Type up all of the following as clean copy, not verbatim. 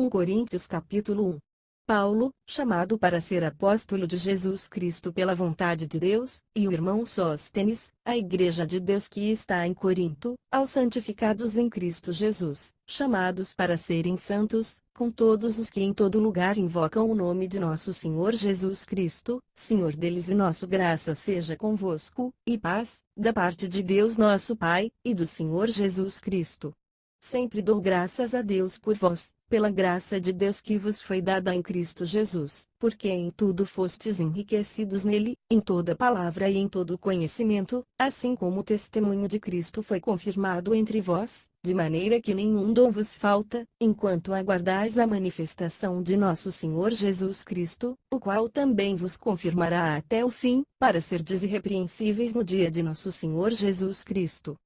1 Coríntios capítulo 1. Paulo, chamado para ser apóstolo de Jesus Cristo pela vontade de Deus, e o irmão Sóstenes, a igreja de Deus que está em Corinto, aos santificados em Cristo Jesus, chamados para serem santos, com todos os que em todo lugar invocam o nome de nosso Senhor Jesus Cristo, Senhor deles, e nosso graça seja convosco, e paz, da parte de Deus nosso Pai, e do Senhor Jesus Cristo. Sempre dou graças a Deus por vós, pela graça de Deus que vos foi dada em Cristo Jesus, porque em tudo fostes enriquecidos nele, em toda palavra e em todo conhecimento, assim como o testemunho de Cristo foi confirmado entre vós, de maneira que nenhum dom vos falta, enquanto aguardais a manifestação de nosso Senhor Jesus Cristo, o qual também vos confirmará até o fim, para serdes irrepreensíveis no dia de nosso Senhor Jesus Cristo.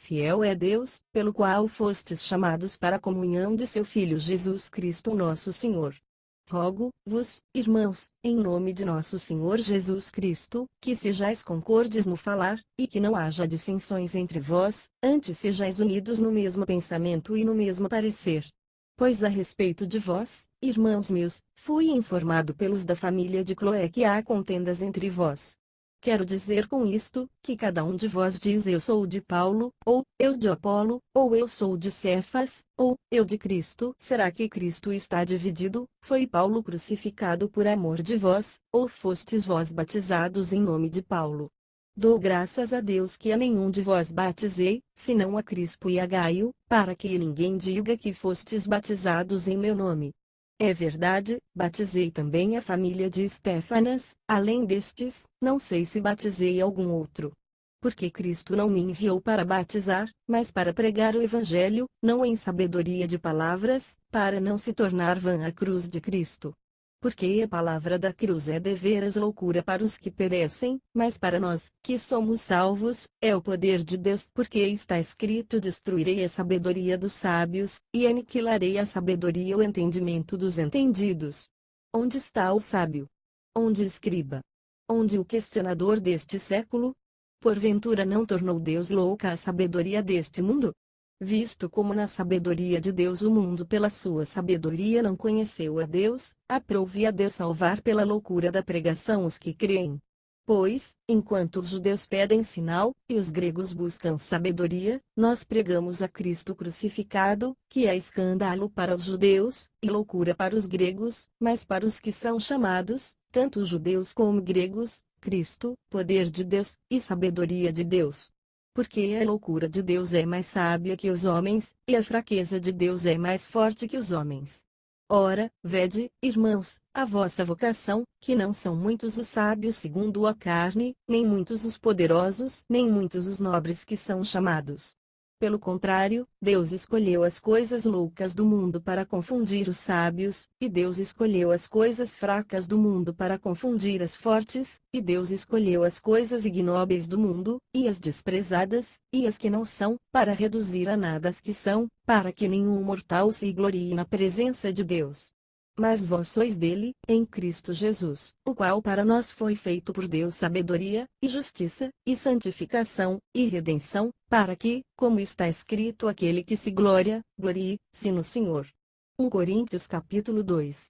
Fiel é Deus, pelo qual fostes chamados para a comunhão de seu Filho Jesus Cristo nosso Senhor. Rogo-vos, irmãos, em nome de nosso Senhor Jesus Cristo, que sejais concordes no falar, e que não haja dissensões entre vós, antes sejais unidos no mesmo pensamento e no mesmo parecer. Pois a respeito de vós, irmãos meus, fui informado pelos da família de Cloé que há contendas entre vós. Quero dizer com isto, que cada um de vós diz eu sou de Paulo, ou eu de Apolo, ou eu sou de Cefas, ou eu de Cristo. Será que Cristo está dividido? Foi Paulo crucificado por amor de vós, ou fostes vós batizados em nome de Paulo? Dou graças a Deus que a nenhum de vós batizei, senão a Crispo e a Gaio, para que ninguém diga que fostes batizados em meu nome. É verdade, batizei também a família de Estéfanas, além destes, não sei se batizei algum outro. Porque Cristo não me enviou para batizar, mas para pregar o Evangelho, não em sabedoria de palavras, para não se tornar vã a cruz de Cristo. Porque a palavra da cruz é deveras loucura para os que perecem, mas para nós, que somos salvos, é o poder de Deus. Porque está escrito: destruirei a sabedoria dos sábios, e aniquilarei a sabedoria e o entendimento dos entendidos. Onde está o sábio? Onde o escriba? Onde o questionador deste século? Porventura não tornou Deus louca a sabedoria deste mundo? Visto como na sabedoria de Deus o mundo pela sua sabedoria não conheceu a Deus, aprove a Deus salvar pela loucura da pregação os que creem. Pois, enquanto os judeus pedem sinal, e os gregos buscam sabedoria, nós pregamos a Cristo crucificado, que é escândalo para os judeus, e loucura para os gregos, mas para os que são chamados, tanto judeus como gregos, Cristo, poder de Deus, e sabedoria de Deus. Porque a loucura de Deus é mais sábia que os homens, e a fraqueza de Deus é mais forte que os homens. Ora, vede, irmãos, a vossa vocação, que não são muitos os sábios segundo a carne, nem muitos os poderosos, nem muitos os nobres que são chamados. Pelo contrário, Deus escolheu as coisas loucas do mundo para confundir os sábios, e Deus escolheu as coisas fracas do mundo para confundir as fortes, e Deus escolheu as coisas ignóbeis do mundo, e as desprezadas, e as que não são, para reduzir a nada as que são, para que nenhum mortal se glorie na presença de Deus. Mas vós sois dele, em Cristo Jesus, o qual para nós foi feito por Deus sabedoria, e justiça, e santificação, e redenção, para que, como está escrito, aquele que se glorie-se no Senhor. 1 Coríntios capítulo 2.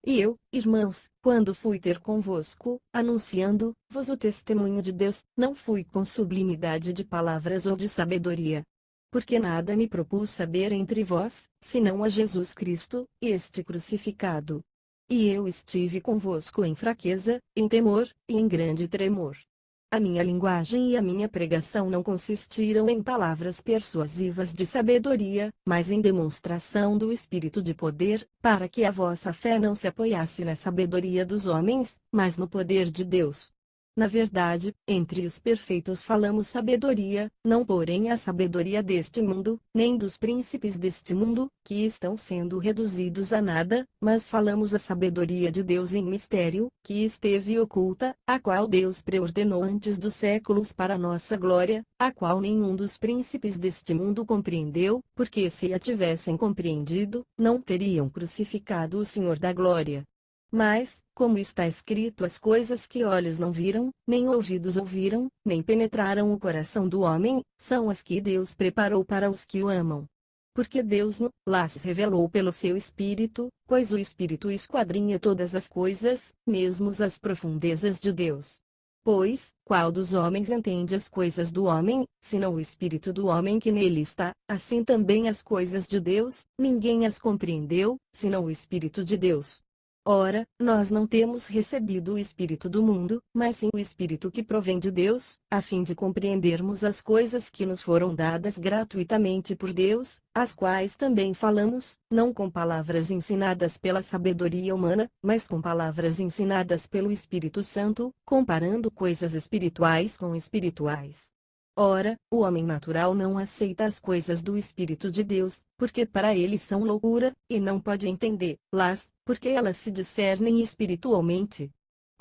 E eu, irmãos, quando fui ter convosco, anunciando-vos o testemunho de Deus, não fui com sublimidade de palavras ou de sabedoria. Porque nada me propus saber entre vós, senão a Jesus Cristo, este crucificado. E eu estive convosco em fraqueza, em temor, e em grande tremor. A minha linguagem e a minha pregação não consistiram em palavras persuasivas de sabedoria, mas em demonstração do Espírito de poder, para que a vossa fé não se apoiasse na sabedoria dos homens, mas no poder de Deus. Na verdade, entre os perfeitos falamos sabedoria, não porém a sabedoria deste mundo, nem dos príncipes deste mundo, que estão sendo reduzidos a nada, mas falamos a sabedoria de Deus em mistério, que esteve oculta, a qual Deus preordenou antes dos séculos para nossa glória, a qual nenhum dos príncipes deste mundo compreendeu, porque se a tivessem compreendido, não teriam crucificado o Senhor da glória. Mas, como está escrito, as coisas que olhos não viram, nem ouvidos ouviram, nem penetraram o coração do homem, são as que Deus preparou para os que o amam. porque Deus no lá se revelou pelo seu Espírito, pois o Espírito esquadrinha todas as coisas, mesmo as profundezas de Deus. Pois, qual dos homens entende as coisas do homem, senão o Espírito do homem que nele está, assim também as coisas de Deus, ninguém as compreendeu, senão o Espírito de Deus. Ora, nós não temos recebido o Espírito do mundo, mas sim o Espírito que provém de Deus, a fim de compreendermos as coisas que nos foram dadas gratuitamente por Deus, as quais também falamos, não com palavras ensinadas pela sabedoria humana, mas com palavras ensinadas pelo Espírito Santo, comparando coisas espirituais com espirituais. Ora, o homem natural não aceita as coisas do Espírito de Deus, porque para ele são loucura, e não pode entendê-las, porque elas se discernem espiritualmente.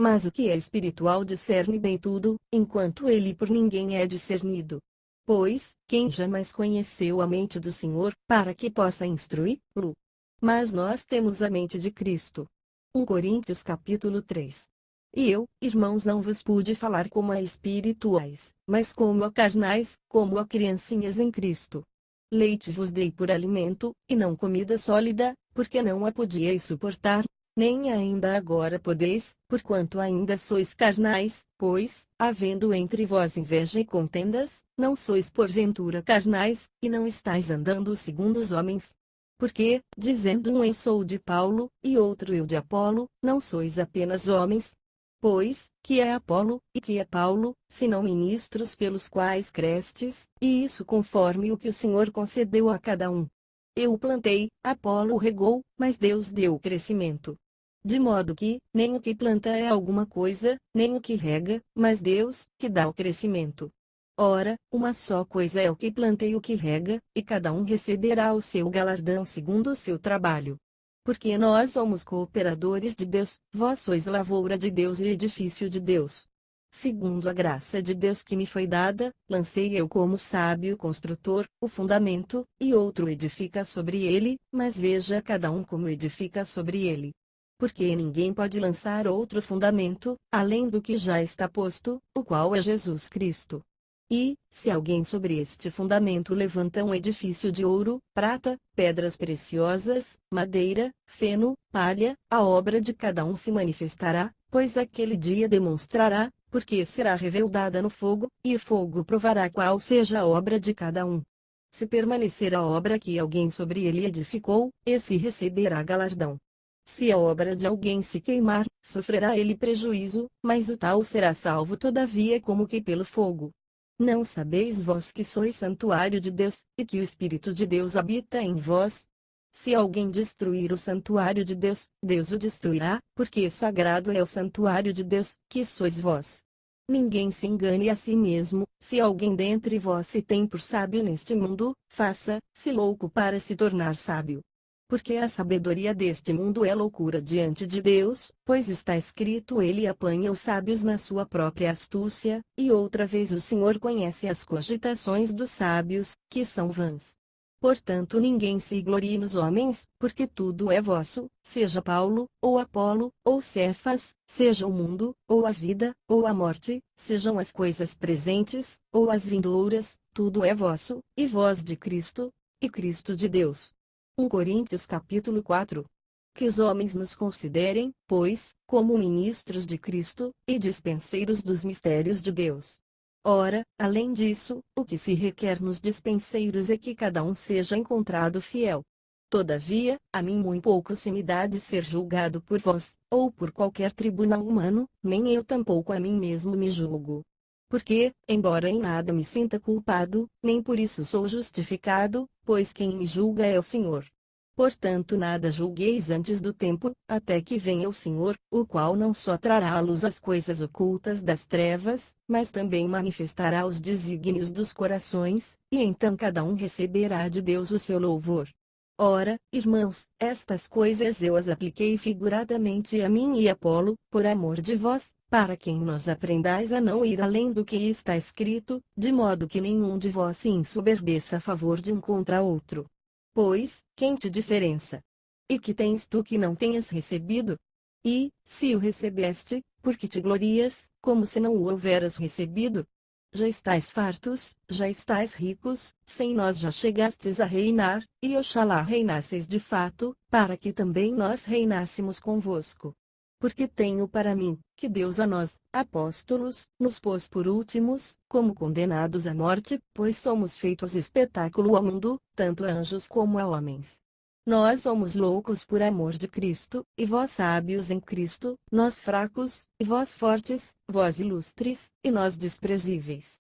Mas o que é espiritual discerne bem tudo, enquanto ele por ninguém é discernido. Pois, quem jamais conheceu a mente do Senhor, para que possa instruí-lo? Mas nós temos a mente de Cristo. 1 Coríntios capítulo 3. E eu, irmãos, não vos pude falar como a espirituais, mas como a carnais, como a criancinhas em Cristo. Leite vos dei por alimento, e não comida sólida, porque não a podíeis suportar, nem ainda agora podeis, porquanto ainda sois carnais, pois, havendo entre vós inveja e contendas, não sois porventura carnais, e não estáis andando segundo os homens. Porque, dizendo um eu sou de Paulo, e outro eu de Apolo, não sois apenas homens? Pois, que é Apolo, e que é Paulo, senão ministros pelos quais crestes, e isso conforme o que o Senhor concedeu a cada um. Eu o plantei, Apolo o regou, mas Deus deu o crescimento. De modo que, nem o que planta é alguma coisa, nem o que rega, mas Deus, que dá o crescimento. Ora, uma só coisa é o que planta e o que rega, e cada um receberá o seu galardão segundo o seu trabalho. Porque nós somos cooperadores de Deus, vós sois lavoura de Deus e edifício de Deus. Segundo a graça de Deus que me foi dada, lancei eu como sábio construtor, o fundamento, e outro edifica sobre ele, mas veja cada um como edifica sobre ele. Porque ninguém pode lançar outro fundamento, além do que já está posto, o qual é Jesus Cristo. E, se alguém sobre este fundamento levanta um edifício de ouro, prata, pedras preciosas, madeira, feno, palha, a obra de cada um se manifestará, pois aquele dia demonstrará, porque será revelada no fogo, e o fogo provará qual seja a obra de cada um. Se permanecer a obra que alguém sobre ele edificou, esse receberá galardão. Se a obra de alguém se queimar, sofrerá ele prejuízo, mas o tal será salvo todavia como que pelo fogo. Não sabeis vós que sois santuário de Deus, e que o Espírito de Deus habita em vós? Se alguém destruir o santuário de Deus, Deus o destruirá, porque sagrado é o santuário de Deus, que sois vós. Ninguém se engane a si mesmo, se alguém dentre vós se tem por sábio neste mundo, faça-se louco para se tornar sábio. Porque a sabedoria deste mundo é loucura diante de Deus, pois está escrito: ele apanha os sábios na sua própria astúcia, e outra vez o Senhor conhece as cogitações dos sábios, que são vãs. Portanto ninguém se glorie nos homens, porque tudo é vosso, seja Paulo, ou Apolo, ou Cefas, seja o mundo, ou a vida, ou a morte, sejam as coisas presentes, ou as vindouras, tudo é vosso, e vós de Cristo, e Cristo de Deus. 1 Coríntios capítulo 4. Que os homens nos considerem, pois, como ministros de Cristo, e dispenseiros dos mistérios de Deus. Ora, além disso, o que se requer nos dispenseiros é que cada um seja encontrado fiel. Todavia, a mim muito pouco se me dá de ser julgado por vós, ou por qualquer tribunal humano, nem eu tampouco a mim mesmo me julgo. Porque, embora em nada me sinta culpado, nem por isso sou justificado, pois quem me julga é o Senhor. Portanto nada julgueis antes do tempo, até que venha o Senhor, o qual não só trará à luz as coisas ocultas das trevas, mas também manifestará os desígnios dos corações, e então cada um receberá de Deus o seu louvor. Ora, irmãos, estas coisas eu as apliquei figuradamente a mim e a Apolo, por amor de vós, para que em nós aprendais a não ir além do que está escrito, de modo que nenhum de vós se ensoberbeça a favor de um contra outro. Pois, quem te diferença? E que tens tu que não tenhas recebido? E, se o recebeste, por que te glorias, como se não o houveras recebido? Já estáis fartos, já estáis ricos, sem nós já chegastes a reinar, e oxalá reinasseis de fato, para que também nós reinássemos convosco. Porque tenho para mim, que Deus a nós, apóstolos, nos pôs por últimos, como condenados à morte, pois somos feitos espetáculo ao mundo, tanto a anjos como a homens. Nós somos loucos por amor de Cristo, e vós sábios em Cristo, nós fracos, e vós fortes, vós ilustres, e nós desprezíveis.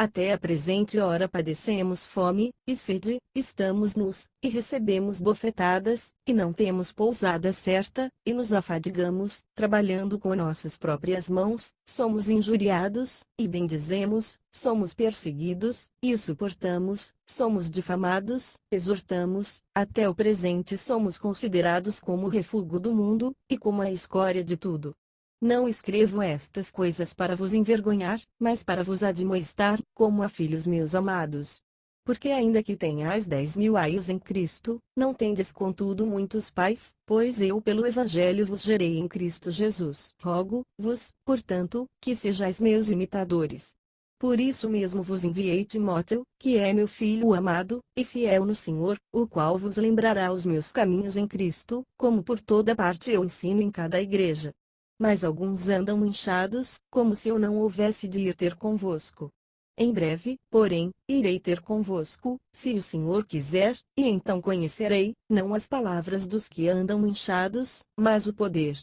Até a presente hora padecemos fome, e sede, estamos nus, e recebemos bofetadas, e não temos pousada certa, e nos afadigamos, trabalhando com nossas próprias mãos, somos injuriados, e bendizemos, somos perseguidos, e o suportamos, somos difamados, exortamos, até o presente somos considerados como o refúgio do mundo, e como a escória de tudo. Não escrevo estas coisas para vos envergonhar, mas para vos admoestar, como a filhos meus amados. Porque ainda que tenhais 10.000 aios em Cristo, não tendes contudo muitos pais, pois eu pelo Evangelho vos gerei em Cristo Jesus. Rogo-vos, portanto, que sejais meus imitadores. Por isso mesmo vos enviei Timóteo, que é meu filho amado, e fiel no Senhor, o qual vos lembrará os meus caminhos em Cristo, como por toda parte eu ensino em cada igreja. Mas alguns andam inchados, como se eu não houvesse de ir ter convosco. Em breve, porém, irei ter convosco, se o Senhor quiser, e então conhecerei, não as palavras dos que andam inchados, mas o poder.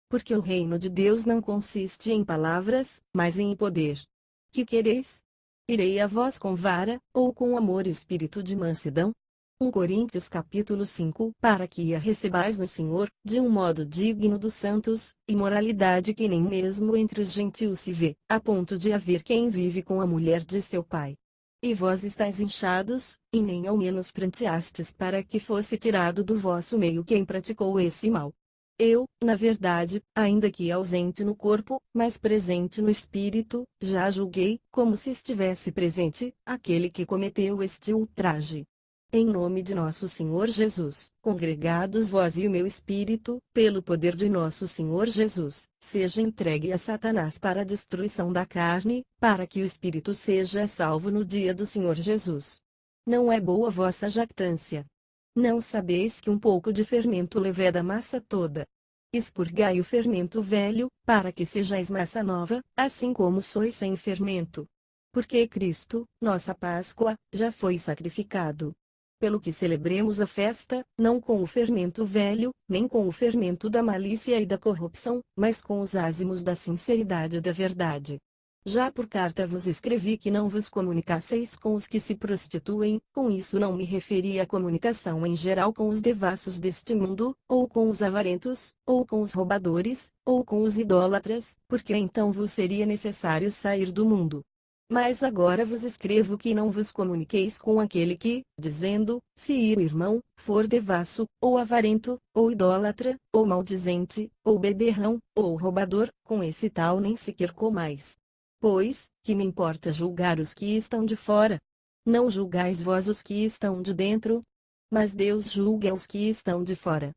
Porque o reino de Deus não consiste em palavras, mas em poder. Que quereis? Irei a vós com vara, ou com amor e espírito de mansidão? 1 Coríntios capítulo 5 Para que a recebais no Senhor, de um modo digno dos santos, e moralidade que nem mesmo entre os gentios se vê, a ponto de haver quem vive com a mulher de seu pai. E vós estáis inchados, e nem ao menos pranteastes para que fosse tirado do vosso meio quem praticou esse mal. Eu, na verdade, ainda que ausente no corpo, mas presente no espírito, já julguei, como se estivesse presente, aquele que cometeu este ultraje. Em nome de nosso Senhor Jesus, congregados vós e o meu espírito, pelo poder de nosso Senhor Jesus, seja entregue a Satanás para a destruição da carne, para que o espírito seja salvo no dia do Senhor Jesus. Não é boa vossa jactância. Não sabeis que um pouco de fermento leveda a massa toda? Expurgai o fermento velho, para que sejais massa nova, assim como sois sem fermento. Porque Cristo, nossa Páscoa, já foi sacrificado. Pelo que celebremos a festa, não com o fermento velho, nem com o fermento da malícia e da corrupção, mas com os ázimos da sinceridade e da verdade. Já por carta vos escrevi que não vos comunicasseis com os que se prostituem, com isso não me referi à comunicação em geral com os devassos deste mundo, ou com os avarentos, ou com os roubadores, ou com os idólatras, porque então vos seria necessário sair do mundo. Mas agora vos escrevo que não vos comuniqueis com aquele que, dizendo, se o irmão, for devasso, ou avarento, ou idólatra, ou maldizente, ou beberrão, ou roubador, com esse tal nem sequer comais. Pois, que me importa julgar os que estão de fora? Não julgais vós os que estão de dentro? Mas Deus julga os que estão de fora.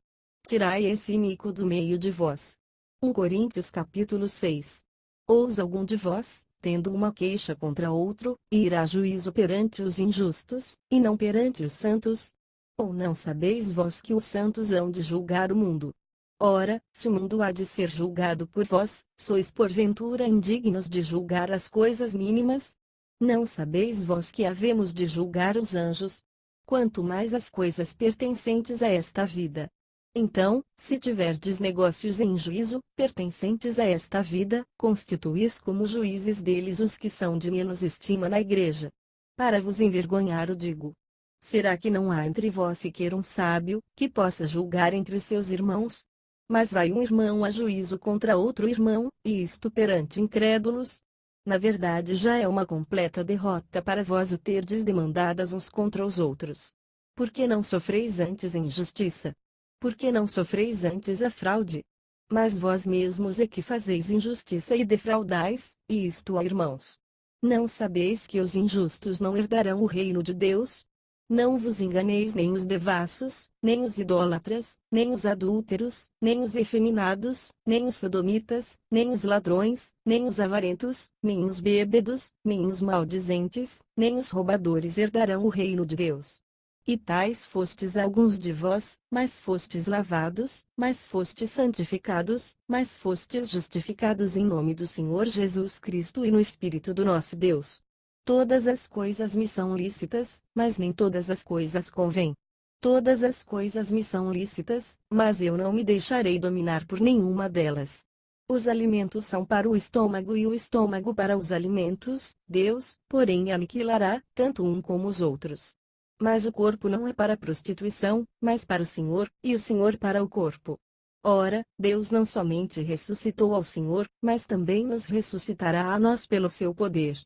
Tirai esse iníquo do meio de vós. 1 Coríntios capítulo 6. Ousa algum de vós, tendo uma queixa contra outro, ir a juízo perante os injustos, e não perante os santos? Ou não sabeis vós que os santos hão de julgar o mundo? Ora, se o mundo há de ser julgado por vós, sois porventura indignos de julgar as coisas mínimas? Não sabeis vós que havemos de julgar os anjos? Quanto mais as coisas pertencentes a esta vida. Então, se tiverdes negócios em juízo, pertencentes a esta vida, constituís como juízes deles os que são de menos estima na igreja. Para vos envergonhar o digo. Será que não há entre vós sequer um sábio, que possa julgar entre os seus irmãos? Mas vai um irmão a juízo contra outro irmão, e isto perante incrédulos? Na verdade já é uma completa derrota para vós o terdes demandadas uns contra os outros. Por que não sofreis antes a injustiça? Por que não sofreis antes a fraude? Mas vós mesmos é que fazeis injustiça e defraudais, e isto, ó irmãos. Não sabeis que os injustos não herdarão o reino de Deus? Não vos enganeis, nem os devassos, nem os idólatras, nem os adúlteros, nem os efeminados, nem os sodomitas, nem os ladrões, nem os avarentos, nem os bêbedos, nem os maldizentes, nem os roubadores herdarão o reino de Deus. E tais fostes alguns de vós, mas fostes lavados, mas fostes santificados, mas fostes justificados em nome do Senhor Jesus Cristo e no Espírito do nosso Deus. Todas as coisas me são lícitas, mas nem todas as coisas convêm. Todas as coisas me são lícitas, mas eu não me deixarei dominar por nenhuma delas. Os alimentos são para o estômago e o estômago para os alimentos, Deus, porém, aniquilará, tanto um como os outros. Mas o corpo não é para a prostituição, mas para o Senhor, e o Senhor para o corpo. Ora, Deus não somente ressuscitou ao Senhor, mas também nos ressuscitará a nós pelo seu poder.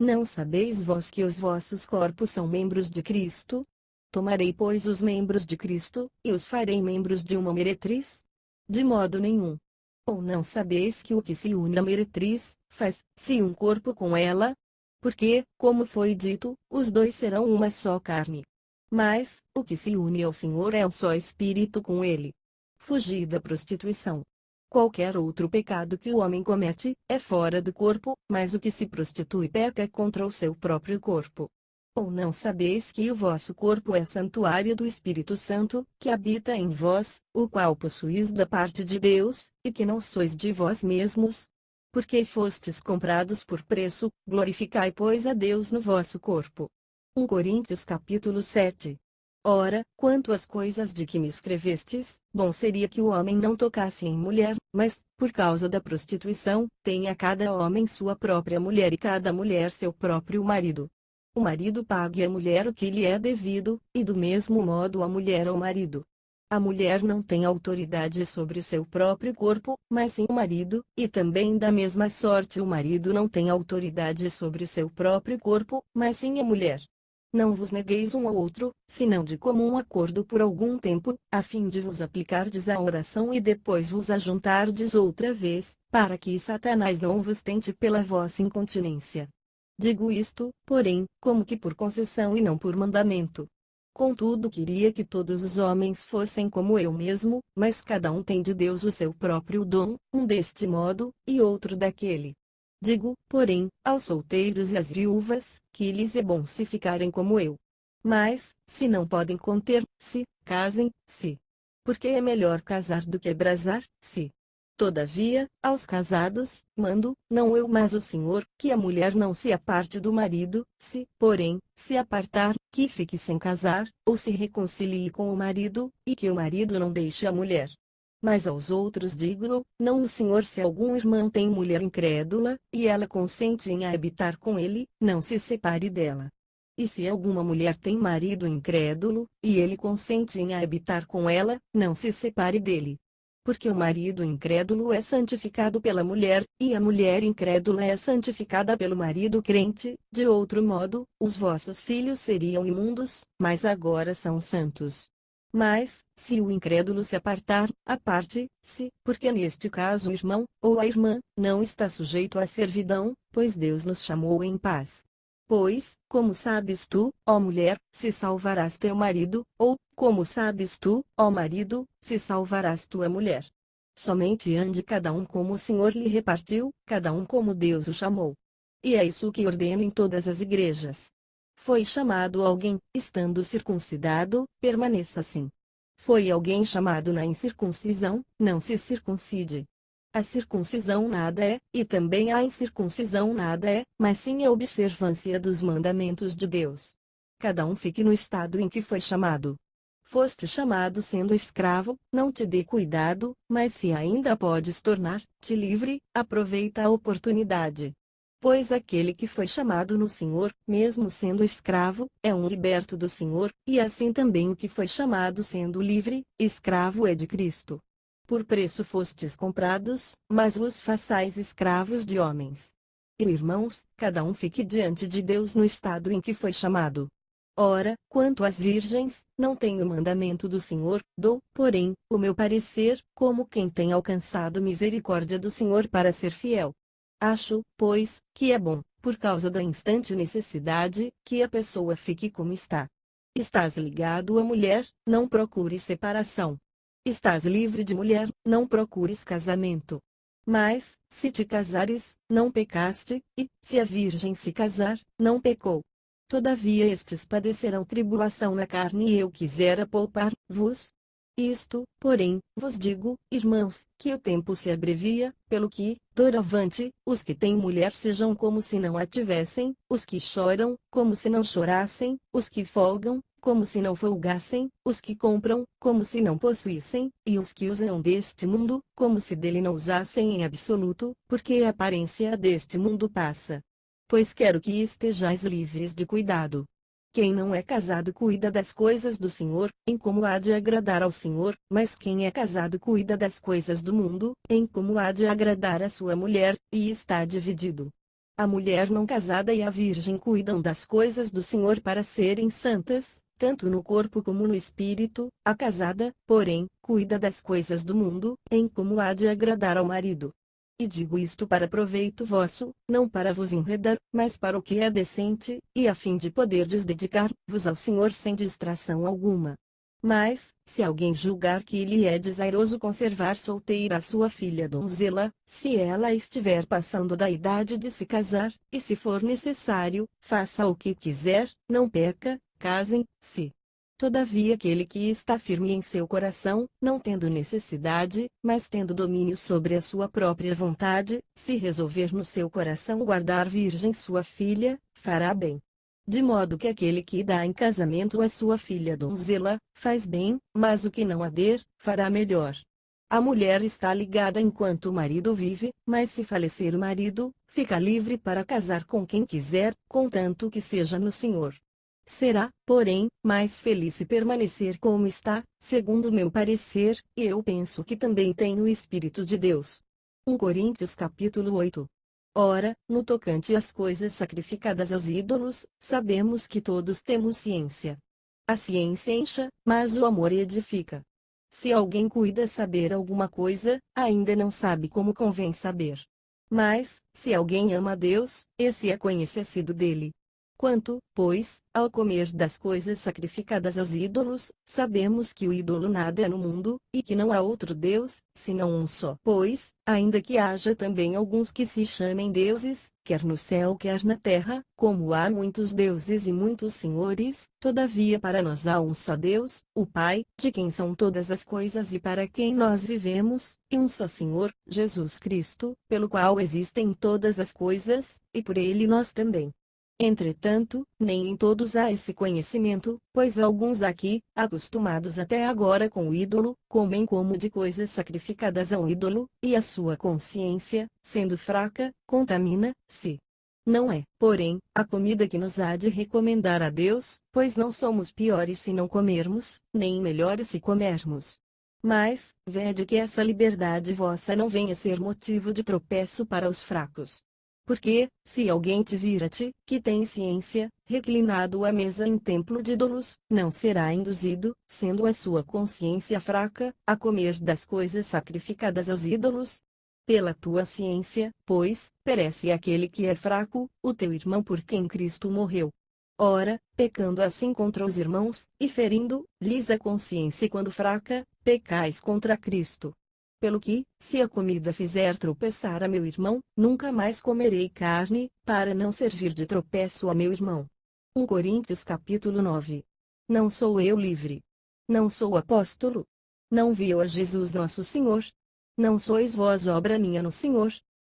Não sabeis vós que os vossos corpos são membros de Cristo? Tomarei, pois, os membros de Cristo, e os farei membros de uma meretriz? De modo nenhum. Ou não sabeis que o que se une à meretriz, faz-se um corpo com ela? Porque, como foi dito, os dois serão uma só carne. Mas, o que se une ao Senhor é um só espírito com ele. Fugi da prostituição. Qualquer outro pecado que o homem comete, é fora do corpo, mas o que se prostitui peca contra o seu próprio corpo. Ou não sabeis que o vosso corpo é santuário do Espírito Santo, que habita em vós, o qual possuís da parte de Deus, e que não sois de vós mesmos? Porque fostes comprados por preço, glorificai, pois, a Deus no vosso corpo. 1 Coríntios capítulo 7. Ora, quanto às coisas de que me escrevestes, bom seria que o homem não tocasse em mulher, mas, por causa da prostituição, tenha cada homem sua própria mulher e cada mulher seu próprio marido. O marido pague à mulher o que lhe é devido, e do mesmo modo a mulher ao marido. A mulher não tem autoridade sobre o seu próprio corpo, mas sim o marido, e também da mesma sorte o marido não tem autoridade sobre o seu próprio corpo, mas sim a mulher. Não vos negueis um ao outro, senão de comum acordo por algum tempo, a fim de vos aplicardes à oração e depois vos ajuntardes outra vez, para que Satanás não vos tente pela vossa incontinência. Digo isto, porém, como que por concessão e não por mandamento. Contudo, queria que todos os homens fossem como eu mesmo, mas cada um tem de Deus o seu próprio dom, um deste modo, e outro daquele. Digo, porém, aos solteiros e às viúvas, que lhes é bom se ficarem como eu. Mas, se não podem conter-se, casem-se. Porque é melhor casar do que abrasar-se. Todavia, aos casados, mando, não eu mas o Senhor, que a mulher não se aparte do marido, se, porém, se apartar, que fique sem casar, ou se reconcilie com o marido, e que o marido não deixe a mulher. Mas aos outros digo, não o Senhor, se algum irmão tem mulher incrédula, e ela consente em habitar com ele, não se separe dela. E se alguma mulher tem marido incrédulo, e ele consente em habitar com ela, não se separe dele. Porque o marido incrédulo é santificado pela mulher, e a mulher incrédula é santificada pelo marido crente, de outro modo, os vossos filhos seriam imundos, mas agora são santos. Mas, se o incrédulo se apartar, aparte-se, porque neste caso o irmão, ou a irmã, não está sujeito à servidão, pois Deus nos chamou em paz. Pois, como sabes tu, ó mulher, se salvarás teu marido, ou, como sabes tu, ó marido, se salvarás tua mulher? Somente ande cada um como o Senhor lhe repartiu, cada um como Deus o chamou. E é isso que ordeno em todas as igrejas. Foi chamado alguém, estando circuncidado, permaneça assim. Foi alguém chamado na incircuncisão, não se circuncide. A circuncisão nada é, e também a incircuncisão nada é, mas sim a observância dos mandamentos de Deus. Cada um fique no estado em que foi chamado. Foste chamado sendo escravo, não te dê cuidado, mas se ainda podes tornar-te livre, aproveita a oportunidade. Pois aquele que foi chamado no Senhor, mesmo sendo escravo, é um liberto do Senhor, e assim também o que foi chamado sendo livre, escravo é de Cristo. Por preço fostes comprados, mas vos façais escravos de homens. E irmãos, cada um fique diante de Deus no estado em que foi chamado. Ora, quanto às virgens, não tenho mandamento do Senhor, dou, porém, o meu parecer, como quem tem alcançado misericórdia do Senhor para ser fiel. Acho, pois, que é bom, por causa da instante necessidade, que a pessoa fique como está. Estás ligado à mulher, não procures separação. Estás livre de mulher, não procures casamento. Mas, se te casares, não pecaste, e, se a virgem se casar, não pecou. Todavia estes padecerão tribulação na carne e eu quisera poupar-vos. Isto, porém, vos digo, irmãos, que o tempo se abrevia, pelo que, doravante, os que têm mulher sejam como se não a tivessem, os que choram, como se não chorassem, os que folgam, como se não folgassem, os que compram, como se não possuíssem, e os que usam deste mundo, como se dele não usassem em absoluto, porque a aparência deste mundo passa. Pois quero que estejais livres de cuidado. Quem não é casado cuida das coisas do Senhor, em como há de agradar ao Senhor, mas quem é casado cuida das coisas do mundo, em como há de agradar a sua mulher, e está dividido. A mulher não casada e a virgem cuidam das coisas do Senhor para serem santas, tanto no corpo como no espírito. A casada, porém, cuida das coisas do mundo, em como há de agradar ao marido. E digo isto para proveito vosso, não para vos enredar, mas para o que é decente, e a fim de poderdes dedicar-vos ao Senhor sem distração alguma. Mas, se alguém julgar que lhe é desairoso conservar solteira a sua filha donzela, se ela estiver passando da idade de se casar, e se for necessário, faça o que quiser, não peca, casem-se. Todavia aquele que está firme em seu coração, não tendo necessidade, mas tendo domínio sobre a sua própria vontade, se resolver no seu coração guardar virgem sua filha, fará bem. De modo que aquele que dá em casamento a sua filha donzela, faz bem, mas o que não a der, fará melhor. A mulher está ligada enquanto o marido vive, mas se falecer o marido, fica livre para casar com quem quiser, contanto que seja no Senhor. Será, porém, mais feliz se permanecer como está, segundo meu parecer, e eu penso que também tem o Espírito de Deus. 1 Coríntios capítulo 8. Ora, no tocante às coisas sacrificadas aos ídolos, sabemos que todos temos ciência. A ciência enche, mas o amor edifica. Se alguém cuida saber alguma coisa, ainda não sabe como convém saber. Mas, se alguém ama a Deus, esse é conhecido dele. Quanto, pois, ao comer das coisas sacrificadas aos ídolos, sabemos que o ídolo nada é no mundo, e que não há outro Deus, senão um só. Pois, ainda que haja também alguns que se chamem deuses, quer no céu quer na terra, como há muitos deuses e muitos senhores, todavia para nós há um só Deus, o Pai, de quem são todas as coisas e para quem nós vivemos, e um só Senhor, Jesus Cristo, pelo qual existem todas as coisas, e por ele nós também. Entretanto, nem em todos há esse conhecimento, pois alguns aqui, acostumados até agora com o ídolo, comem como de coisas sacrificadas ao ídolo, e a sua consciência, sendo fraca, contamina-se. Não é, porém, a comida que nos há de recomendar a Deus, pois não somos piores se não comermos, nem melhores se comermos. Mas, vede que essa liberdade vossa não venha ser motivo de tropeço para os fracos. Porque, se alguém te vir a ti, que tem ciência, reclinado à mesa em templo de ídolos, não será induzido, sendo a sua consciência fraca, a comer das coisas sacrificadas aos ídolos? Pela tua ciência, pois, perece aquele que é fraco, o teu irmão por quem Cristo morreu. Ora, pecando assim contra os irmãos, e ferindo-lhes a consciência quando fraca, pecais contra Cristo. Pelo que, se a comida fizer tropeçar a meu irmão, nunca mais comerei carne, para não servir de tropeço a meu irmão. 1 Coríntios capítulo 9. Não sou eu livre? Não sou apóstolo? Não viu a Jesus nosso Senhor? Não sois vós obra minha no Senhor?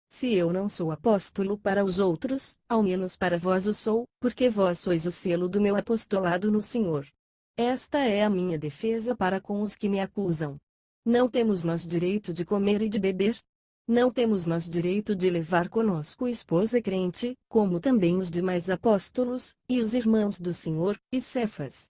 Se eu não sou apóstolo para os outros, ao menos para vós o sou, porque vós sois o selo do meu apostolado no Senhor. Esta é a minha defesa para com os que me acusam. Não temos nós direito de comer e de beber? Não temos nós direito de levar conosco esposa crente, como também os demais apóstolos, e os irmãos do Senhor, e Cefas?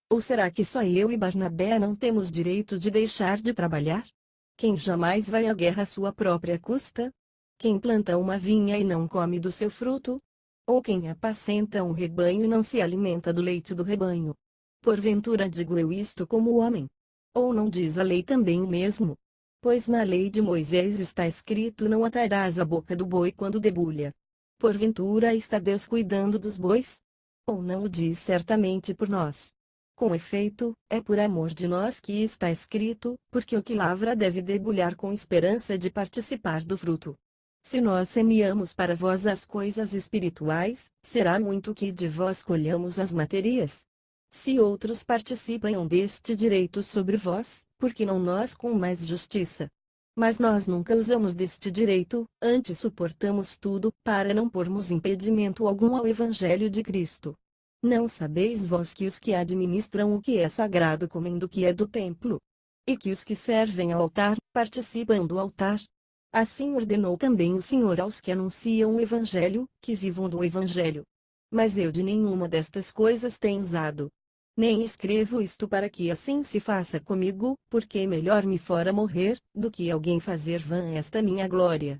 Ou será que só eu e Barnabé não temos direito de deixar de trabalhar? Quem jamais vai à guerra à sua própria custa? Quem planta uma vinha e não come do seu fruto? Ou quem apacenta um rebanho e não se alimenta do leite do rebanho? Porventura digo eu isto como homem? Ou não diz a lei também o mesmo? Pois na lei de Moisés está escrito: não atarás a boca do boi quando debulha. Porventura está Deus cuidando dos bois? Ou não o diz certamente por nós? Com efeito, é por amor de nós que está escrito, porque o que lavra deve debulhar com esperança de participar do fruto. Se nós semeamos para vós as coisas espirituais, será muito que de vós colhamos as materiais. Se outros participam deste direito sobre vós, por que não nós com mais justiça? Mas nós nunca usamos deste direito, antes suportamos tudo, para não pormos impedimento algum ao Evangelho de Cristo. Não sabeis vós que os que administram o que é sagrado comem do que é do templo? E que os que servem ao altar, participam do altar? Assim ordenou também o Senhor aos que anunciam o Evangelho, que vivam do Evangelho. Mas eu de nenhuma destas coisas tenho usado. Nem escrevo isto para que assim se faça comigo, porque melhor me fora morrer, do que alguém fazer vã esta minha glória.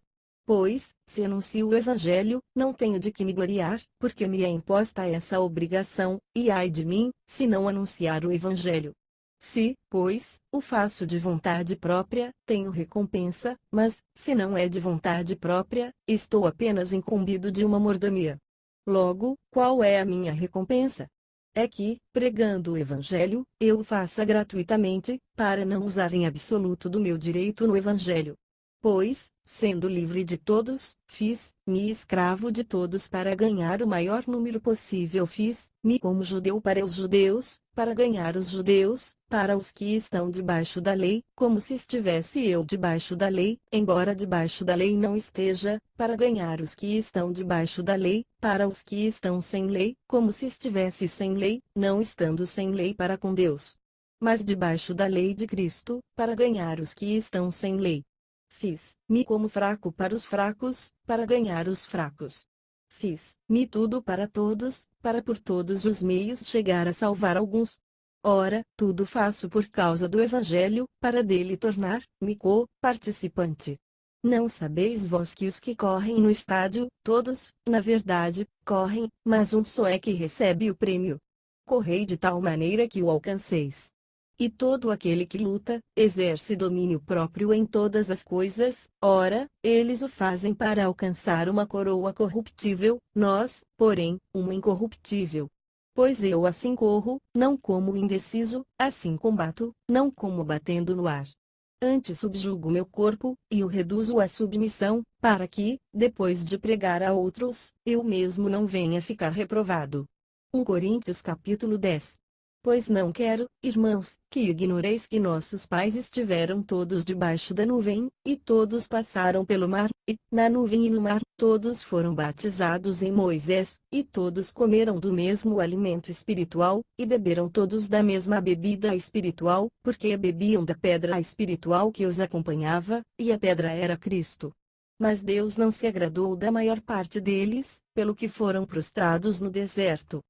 Pois, se anuncio o Evangelho, não tenho de que me gloriar, porque me é imposta essa obrigação, e ai de mim, se não anunciar o Evangelho. Se, pois, o faço de vontade própria, tenho recompensa, mas, se não é de vontade própria, estou apenas incumbido de uma mordomia. Logo, qual é a minha recompensa? É que, pregando o Evangelho, eu o faça gratuitamente, para não usar em absoluto do meu direito no Evangelho. Pois, sendo livre de todos, fiz-me escravo de todos para ganhar o maior número possível. Fiz-me como judeu para os judeus, para ganhar os judeus, para os que estão debaixo da lei, como se estivesse eu debaixo da lei, embora debaixo da lei não esteja, para ganhar os que estão debaixo da lei, para os que estão sem lei, como se estivesse sem lei, não estando sem lei para com Deus. Mas debaixo da lei de Cristo, para ganhar os que estão sem lei. Fiz-me como fraco para os fracos, para ganhar os fracos. Fiz-me tudo para todos, para por todos os meios chegar a salvar alguns. Ora, tudo faço por causa do Evangelho, para dele tornar-me co-participante. Não sabeis vós que os que correm no estádio, todos, na verdade, correm, mas um só é que recebe o prêmio. Correi de tal maneira que o alcanceis. E todo aquele que luta, exerce domínio próprio em todas as coisas, ora, eles o fazem para alcançar uma coroa corruptível, nós, porém, uma incorruptível. Pois eu assim corro, não como indeciso, assim combato, não como batendo no ar. Antes subjugo meu corpo, e o reduzo à submissão, para que, depois de pregar a outros, eu mesmo não venha ficar reprovado. 1 Coríntios capítulo 10. Pois não quero, irmãos, que ignoreis que nossos pais estiveram todos debaixo da nuvem, e todos passaram pelo mar, e, na nuvem e no mar, todos foram batizados em Moisés, e todos comeram do mesmo alimento espiritual, e beberam todos da mesma bebida espiritual, porque bebiam da pedra espiritual que os acompanhava, e a pedra era Cristo. Mas Deus não se agradou da maior parte deles, pelo que foram prostrados no deserto.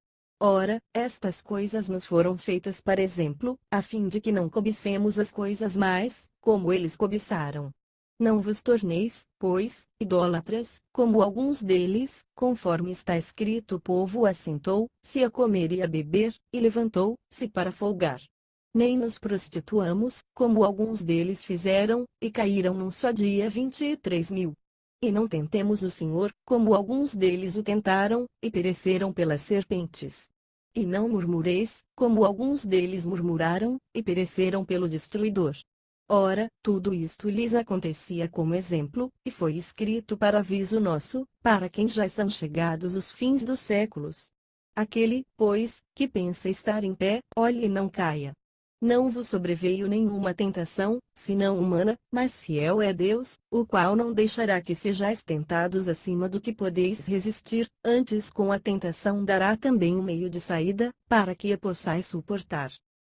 Ora, estas coisas nos foram feitas para exemplo, a fim de que não cobicemos as coisas mais, como eles cobiçaram. Não vos torneis, pois, idólatras, como alguns deles, conforme está escrito: o povo assentou-se a comer e a beber, e levantou-se para folgar. Nem nos prostituamos, como alguns deles fizeram, e caíram num só dia 23.000. E não tentemos o Senhor, como alguns deles o tentaram, e pereceram pelas serpentes. E não murmureis, como alguns deles murmuraram, e pereceram pelo destruidor. Ora, tudo isto lhes acontecia como exemplo, e foi escrito para aviso nosso, para quem já são chegados os fins dos séculos. Aquele, pois, que pensa estar em pé, olhe e não caia. Não vos sobreveio nenhuma tentação, senão humana, mas fiel é Deus, o qual não deixará que sejais tentados acima do que podeis resistir, antes com a tentação dará também um meio de saída, para que a possais suportar.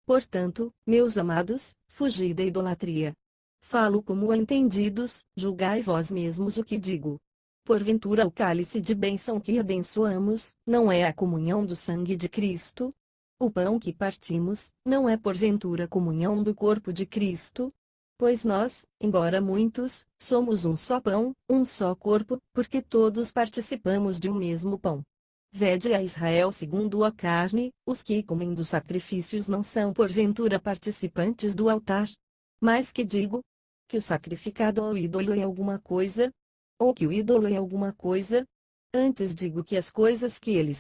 Portanto, meus amados, fugi da idolatria. Falo como entendidos, julgai vós mesmos o que digo. Porventura o cálice de bênção que abençoamos, não é a comunhão do sangue de Cristo? O pão que partimos, não é porventura comunhão do corpo de Cristo? Pois nós, embora muitos, somos um só pão, um só corpo, porque todos participamos de um mesmo pão. Vede a Israel segundo a carne, os que comem dos sacrifícios não são porventura participantes do altar? Mas que digo? Que o sacrificado ao ídolo é alguma coisa? Ou que o ídolo é alguma coisa? Antes digo que as coisas que eles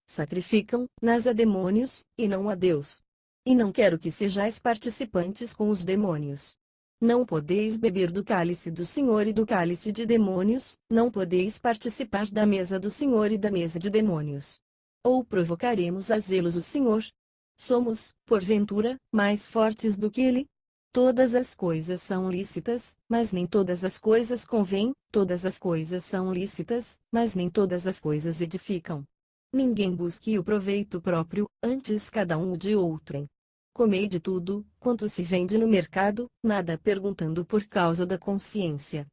sacrificam-nas a demônios, e não a Deus. E não quero que sejais participantes com os demônios. Não podeis beber do cálice do Senhor e do cálice de demônios, não podeis participar da mesa do Senhor e da mesa de demônios. Ou provocaremos a zelos o Senhor? Somos, porventura, mais fortes do que ele? Todas as coisas são lícitas, mas nem todas as coisas convêm, todas as coisas são lícitas, mas nem todas as coisas edificam. Ninguém busque o proveito próprio, antes cada um o de outrem. Comei de tudo, quanto se vende no mercado, nada perguntando por causa da consciência.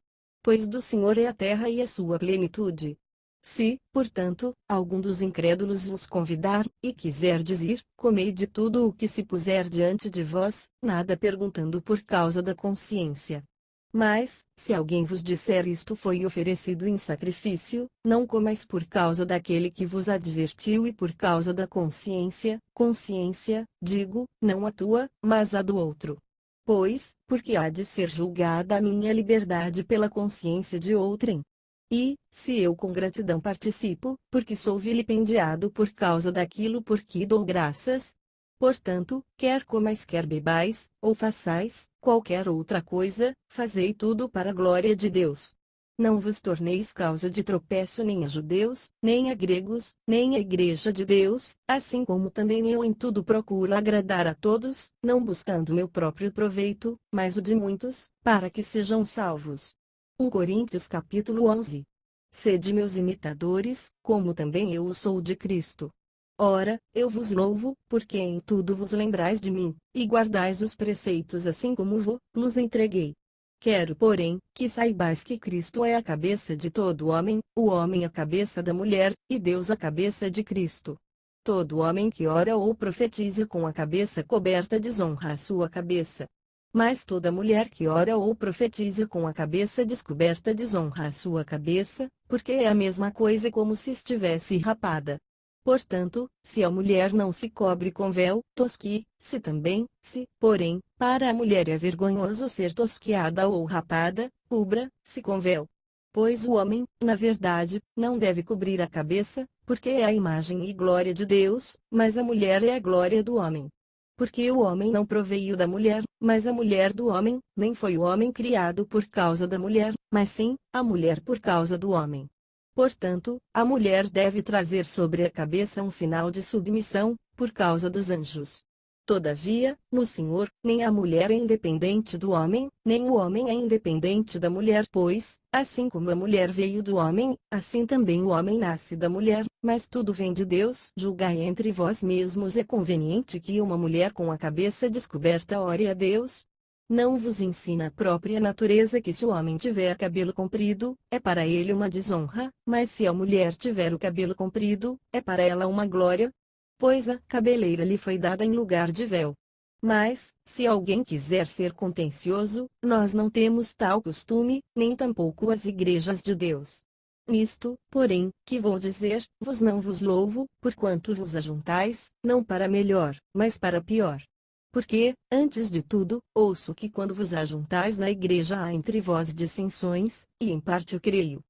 Pois do Senhor é a terra e a sua plenitude. Se, portanto, algum dos incrédulos vos convidar, e quiserdes ir, comei de tudo o que se puser diante de vós, nada perguntando por causa da consciência. Mas, se alguém vos disser isto foi oferecido em sacrifício, não comais por causa daquele que vos advertiu e por causa da consciência, digo, não a tua, mas a do outro. Pois, porque há de ser julgada a minha liberdade pela consciência de outrem. E, se eu com gratidão participo, porque sou vilipendiado por causa daquilo por que dou graças. Portanto, quer comais quer bebais, ou façais, qualquer outra coisa, fazei tudo para a glória de Deus. Não vos torneis causa de tropeço nem a judeus, nem a gregos, nem a igreja de Deus, assim como também eu em tudo procuro agradar a todos, não buscando meu próprio proveito, mas o de muitos, para que sejam salvos. 1 Coríntios capítulo 11. Sede meus imitadores, como também eu o sou de Cristo. Ora, eu vos louvo, porque em tudo vos lembrais de mim, e guardais os preceitos assim como vos entreguei. Quero porém, que saibais que Cristo é a cabeça de todo homem, o homem a cabeça da mulher, e Deus a cabeça de Cristo. Todo homem que ora ou profetiza com a cabeça coberta desonra a sua cabeça. Mas toda mulher que ora ou profetiza com a cabeça descoberta desonra a sua cabeça, porque é a mesma coisa como se estivesse rapada. Portanto, se a mulher não se cobre com véu, tosque-se também, se, porém, para a mulher é vergonhoso ser tosquiada ou rapada, cubra-se com véu. Pois o homem, na verdade, não deve cobrir a cabeça, porque é a imagem e glória de Deus, mas a mulher é a glória do homem. Porque o homem não proveio da mulher, mas a mulher do homem, nem foi o homem criado por causa da mulher, mas sim, a mulher por causa do homem. Portanto, a mulher deve trazer sobre a cabeça um sinal de submissão, por causa dos anjos. Todavia, no Senhor, nem a mulher é independente do homem, nem o homem é independente da mulher, pois, assim como a mulher veio do homem, assim também o homem nasce da mulher, mas tudo vem de Deus. Julgai entre vós mesmos: é conveniente que uma mulher com a cabeça descoberta ore a Deus? Não vos ensina a própria natureza que se o homem tiver cabelo comprido, é para ele uma desonra, mas se a mulher tiver o cabelo comprido, é para ela uma glória? Pois a cabeleira lhe foi dada em lugar de véu. Mas, se alguém quiser ser contencioso, nós não temos tal costume, nem tampouco as igrejas de Deus. Nisto, porém, que vou dizer, vos não vos louvo, porquanto vos ajuntais, não para melhor, mas para pior. Porque, antes de tudo, ouço que quando vos ajuntais na igreja há entre vós dissensões, e em parte eu creio.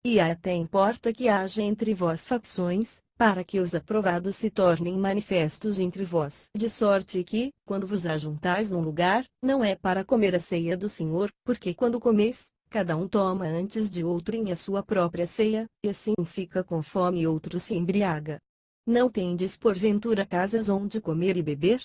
E até importa que haja entre vós facções, para que os aprovados se tornem manifestos entre vós. De sorte que, quando vos ajuntais num lugar, não é para comer a ceia do Senhor, porque quando comeis, cada um toma antes de outrem a sua própria ceia, e assim fica com fome e outro se embriaga. Não tendes porventura casas onde comer e beber?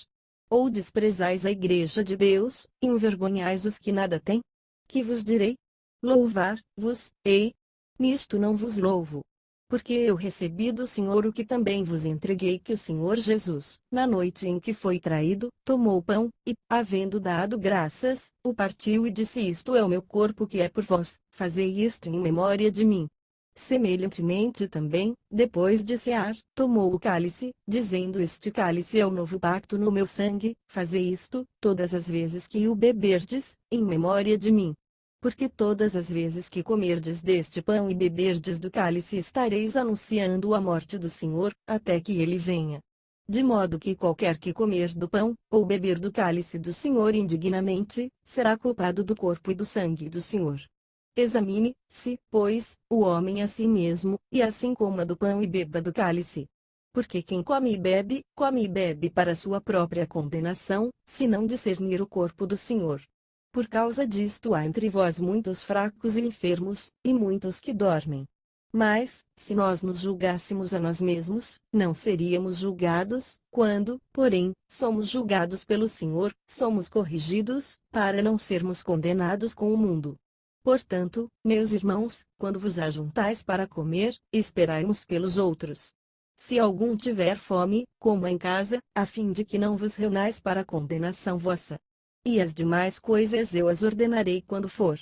Ou desprezais a igreja de Deus, e envergonhais os que nada têm? Que vos direi? Louvar-vos-ei? Nisto não vos louvo. Porque eu recebi do Senhor o que também vos entreguei, que o Senhor Jesus, na noite em que foi traído, tomou o pão, e, havendo dado graças, o partiu e disse: isto é o meu corpo que é por vós, fazei isto em memória de mim. Semelhantemente também, depois de cear, tomou o cálice, dizendo: este cálice é o novo pacto no meu sangue, fazei isto, todas as vezes que o beberdes, em memória de mim. Porque todas as vezes que comerdes deste pão e beberdes do cálice estareis anunciando a morte do Senhor, até que ele venha. De modo que qualquer que comer do pão, ou beber do cálice do Senhor indignamente, será culpado do corpo e do sangue do Senhor. Examine-se, pois, o homem a si mesmo, e assim coma do pão e beba do cálice. Porque quem come e bebe para sua própria condenação, se não discernir o corpo do Senhor. Por causa disto há entre vós muitos fracos e enfermos, e muitos que dormem. Mas, se nós nos julgássemos a nós mesmos, não seríamos julgados, quando, porém, somos julgados pelo Senhor, somos corrigidos, para não sermos condenados com o mundo. Portanto, meus irmãos, quando vos ajuntais para comer, esperai uns pelos outros. Se algum tiver fome, coma em casa, a fim de que não vos reunais para condenação vossa. E as demais coisas eu as ordenarei quando for.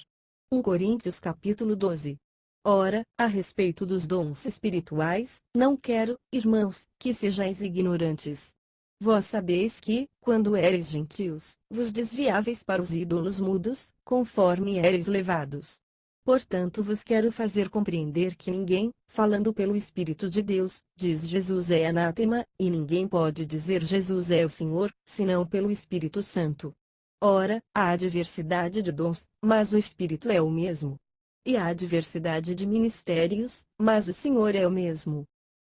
1 Coríntios capítulo 12. Ora, a respeito dos dons espirituais, não quero, irmãos, que sejais ignorantes. Vós sabeis que, quando éreis gentios, vos desviáveis para os ídolos mudos, conforme éreis levados. Portanto vos quero fazer compreender que ninguém, falando pelo Espírito de Deus, diz Jesus é anátema, e ninguém pode dizer Jesus é o Senhor, senão pelo Espírito Santo. Ora, há diversidade de dons, mas o Espírito é o mesmo. E há diversidade de ministérios, mas o Senhor é o mesmo.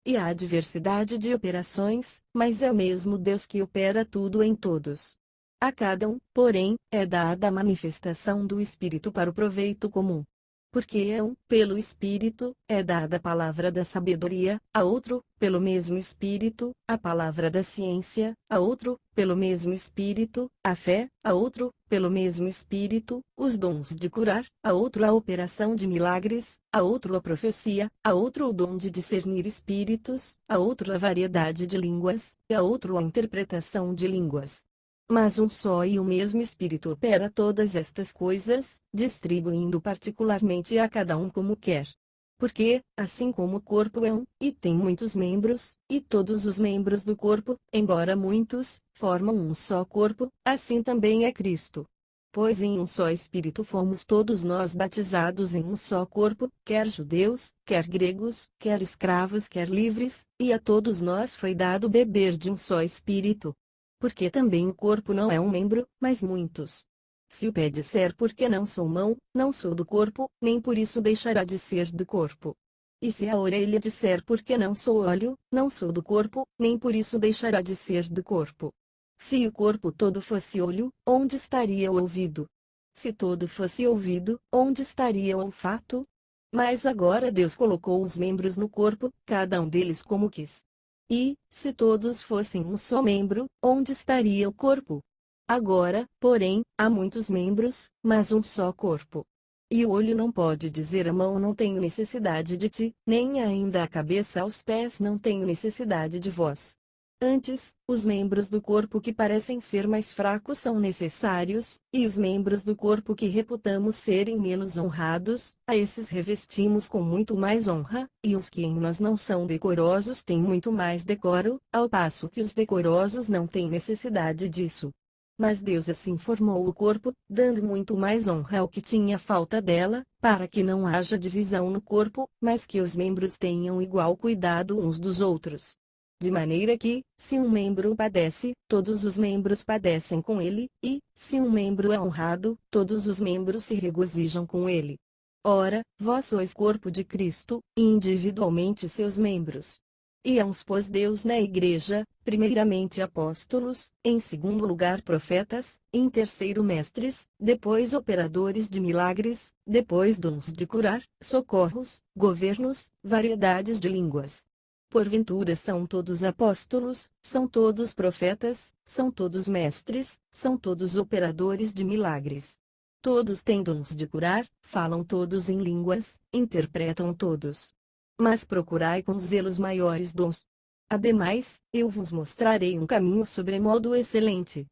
E há diversidade de operações, mas é o mesmo Deus que opera tudo em todos. A cada um, porém, é dada a manifestação do Espírito para o proveito comum. Porque a um, pelo Espírito, é dada a palavra da sabedoria, a outro, pelo mesmo Espírito, a palavra da ciência, a outro, pelo mesmo Espírito, a fé, a outro, pelo mesmo Espírito, os dons de curar, a outro a operação de milagres, a outro a profecia, a outro o dom de discernir espíritos, a outro a variedade de línguas, e a outro a interpretação de línguas. Mas um só e o mesmo Espírito opera todas estas coisas, distribuindo particularmente a cada um como quer. Porque, assim como o corpo é um, e tem muitos membros, e todos os membros do corpo, embora muitos, formam um só corpo, assim também é Cristo. Pois em um só Espírito fomos todos nós batizados em um só corpo, quer judeus, quer gregos, quer escravos, quer livres, e a todos nós foi dado beber de um só Espírito. Porque também o corpo não é um membro, mas muitos. Se o pé disser porque não sou mão, não sou do corpo, nem por isso deixará de ser do corpo. E se a orelha disser porque não sou olho, não sou do corpo, nem por isso deixará de ser do corpo. Se o corpo todo fosse olho, onde estaria o ouvido? Se todo fosse ouvido, onde estaria o olfato? Mas agora Deus colocou os membros no corpo, cada um deles como quis. E, se todos fossem um só membro, onde estaria o corpo? Agora, porém, há muitos membros, mas um só corpo. E o olho não pode dizer à mão não tenho necessidade de ti, nem ainda a cabeça aos pés não tenho necessidade de vós. Antes, os membros do corpo que parecem ser mais fracos são necessários, e os membros do corpo que reputamos serem menos honrados, a esses revestimos com muito mais honra, e os que em nós não são decorosos têm muito mais decoro, ao passo que os decorosos não têm necessidade disso. Mas Deus assim formou o corpo, dando muito mais honra ao que tinha falta dela, para que não haja divisão no corpo, mas que os membros tenham igual cuidado uns dos outros. De maneira que, se um membro padece, todos os membros padecem com ele, e, se um membro é honrado, todos os membros se regozijam com ele. Ora, vós sois corpo de Cristo, e individualmente seus membros. E uns pôs Deus na igreja, primeiramente apóstolos, em segundo lugar profetas, em terceiro mestres, depois operadores de milagres, depois dons de curar, socorros, governos, variedades de línguas. Porventura são todos apóstolos, são todos profetas, são todos mestres, são todos operadores de milagres. Todos têm dons de curar, falam todos em línguas, interpretam todos. Mas procurai com zelo os maiores dons. Ademais, eu vos mostrarei um caminho sobremodo excelente.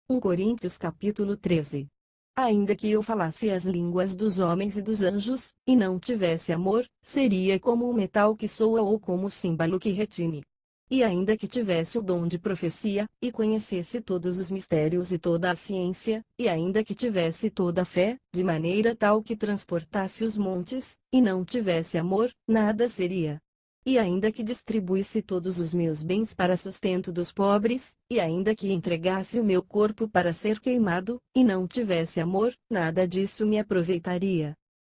1 Coríntios capítulo 13. Ainda que eu falasse as línguas dos homens e dos anjos, e não tivesse amor, seria como um metal que soa ou como o símbolo que retine. E ainda que tivesse o dom de profecia, e conhecesse todos os mistérios e toda a ciência, e ainda que tivesse toda a fé, de maneira tal que transportasse os montes, e não tivesse amor, nada seria. E ainda que distribuísse todos os meus bens para sustento dos pobres, e ainda que entregasse o meu corpo para ser queimado, e não tivesse amor, nada disso me aproveitaria.